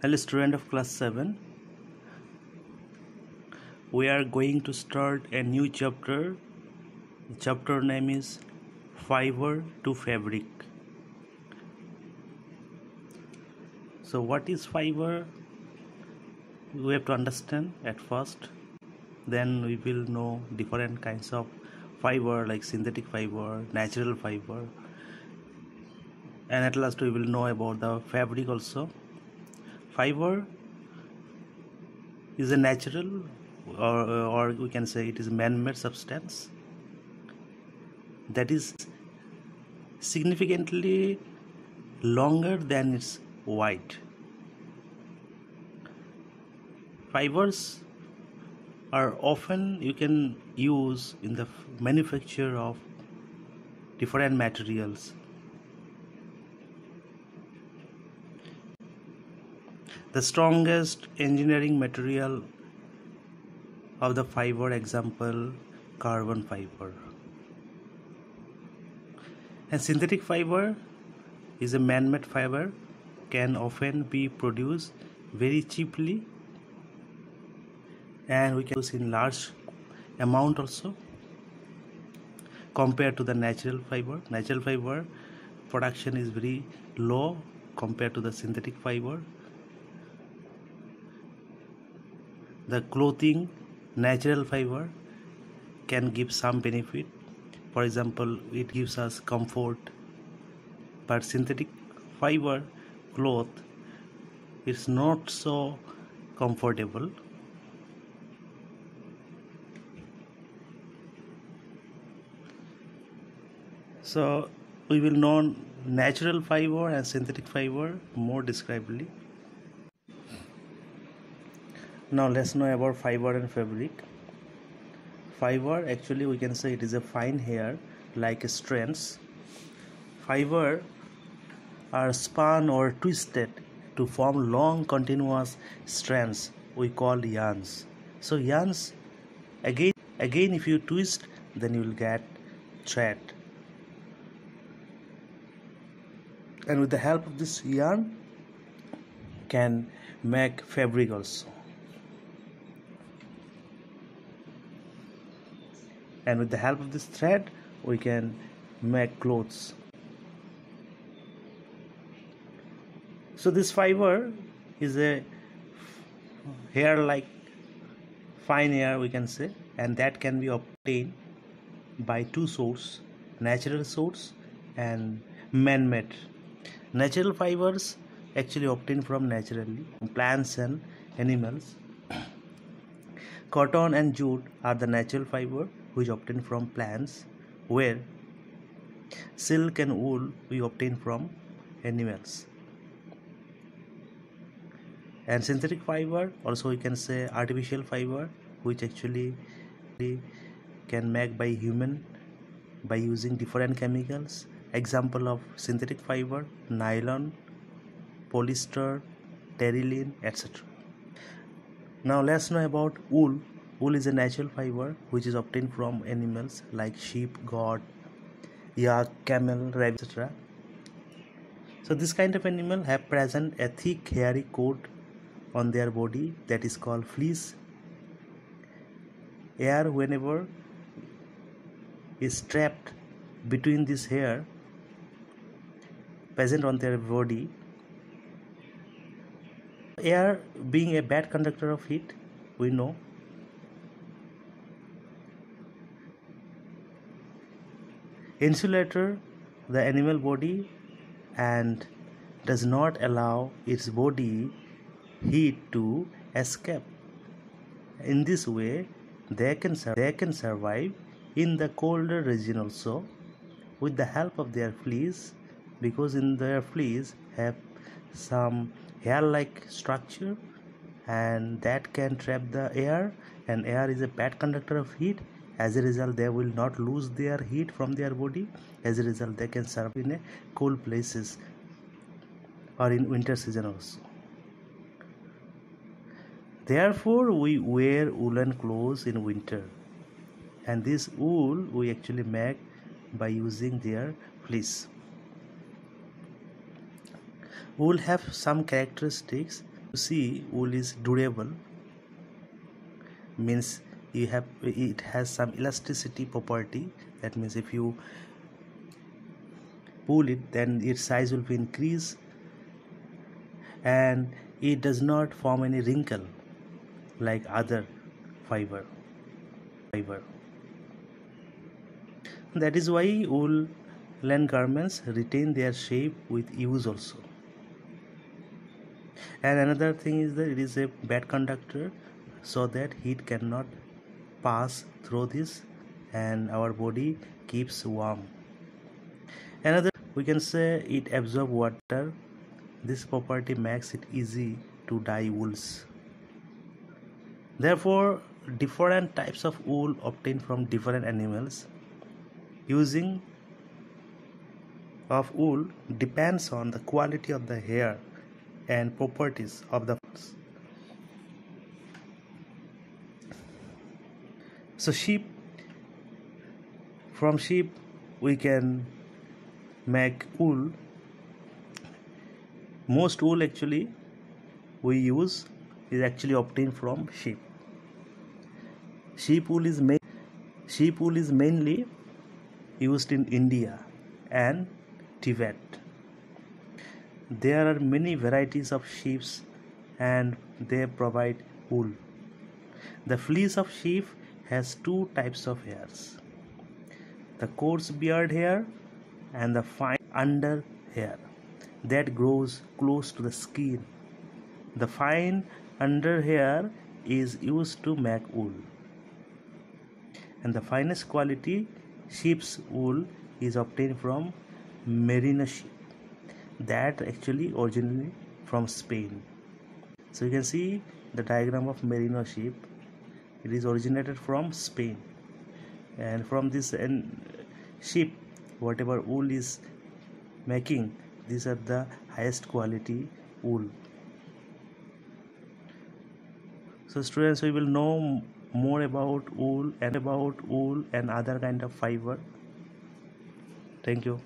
Hello student of class 7. We are going to start a new chapter. The chapter name is Fiber to Fabric. So what is fiber? We have to understand at first. Then we will know different kinds of fiber like synthetic fiber, natural fiber. And at last we will know about the fabric also. Fiber is a natural or we can say it is man-made substance that is significantly longer than its weight. Fibers are often you can use in the manufacture of different materials. The strongest engineering material of the fiber example carbon fiber. And synthetic fiber is a man-made fiber, can often be produced very cheaply, and we can use in large amount also compared to the natural fiber. Natural fiber production is very low compared to the synthetic fiber. The clothing natural fiber can give some benefit. For example, it gives us comfort, but synthetic fiber cloth is not so comfortable. So we will know natural fiber and synthetic fiber more describably. Now let's know about fiber and fabric. Fiber, actually we can say it is a fine hair like strands. Fiber are spun or twisted to form long continuous strands we call yarns. So yarns, again if you twist, then you will get thread. And with the help of this yarn can make fabric also. And with the help of this thread we can make clothes. So this fiber is a hair like fine hair we can say, and that can be obtained by two sources, natural source and man-made. Natural fibers actually obtained from naturally plants and animals. Cotton and jute are the natural fiber which obtained from plants, where silk and wool we obtain from animals. And synthetic fiber, also we can say artificial fiber, which actually can make by human by using different chemicals. Example of synthetic fiber: nylon, polyester, terylene, etc. Now let's know about wool. Wool is a natural fiber which is obtained from animals like sheep, goat, yak, camel, rabbit, etc. So this kind of animal have present a thick hairy coat on their body that is called fleece. Air, whenever is trapped between this hair present on their body. Air being a bad conductor of heat, we know. Insulator the animal body and does not allow its body heat to escape. In this way they can survive in the colder region also with the help of their fleece, because in their fleece have some hair like structure, and that can trap the air, and air is a bad conductor of heat. As a result, they will not lose their heat from their body. As a result, they can survive in a cold places or in winter season also. Therefore, we wear woolen clothes in winter, and this wool we actually make by using their fleece. Wool have some characteristics see wool is durable, means it has some elasticity property. That means if you pull it, then its size will be increased, and it does not form any wrinkle like other fiber. That is why woolen garments retain their shape with use also. And another thing is that it is a bad conductor, so that heat cannot pass through this and our body keeps warm. Another, we can say it absorbs water. This property makes it easy to dye wools. Therefore, different types of wool obtained from different animals using of wool depends on the quality of the hair and properties of the furs. So from sheep we can make wool. Most wool actually we use is actually obtained from sheep. Sheep wool is mainly used in India and Tibet. There are many varieties of sheep and they provide wool. The fleece of sheep has two types of hairs: the coarse beard hair and the fine under hair that grows close to the skin. The fine under hair is used to make wool, and the finest quality sheep's wool is obtained from merino sheep that actually originally from Spain. So you can see the diagram of merino sheep. It is originated from Spain, and from this sheep whatever wool is making, these are the highest quality wool. So students, we will know more about wool and other kind of fiber. Thank you.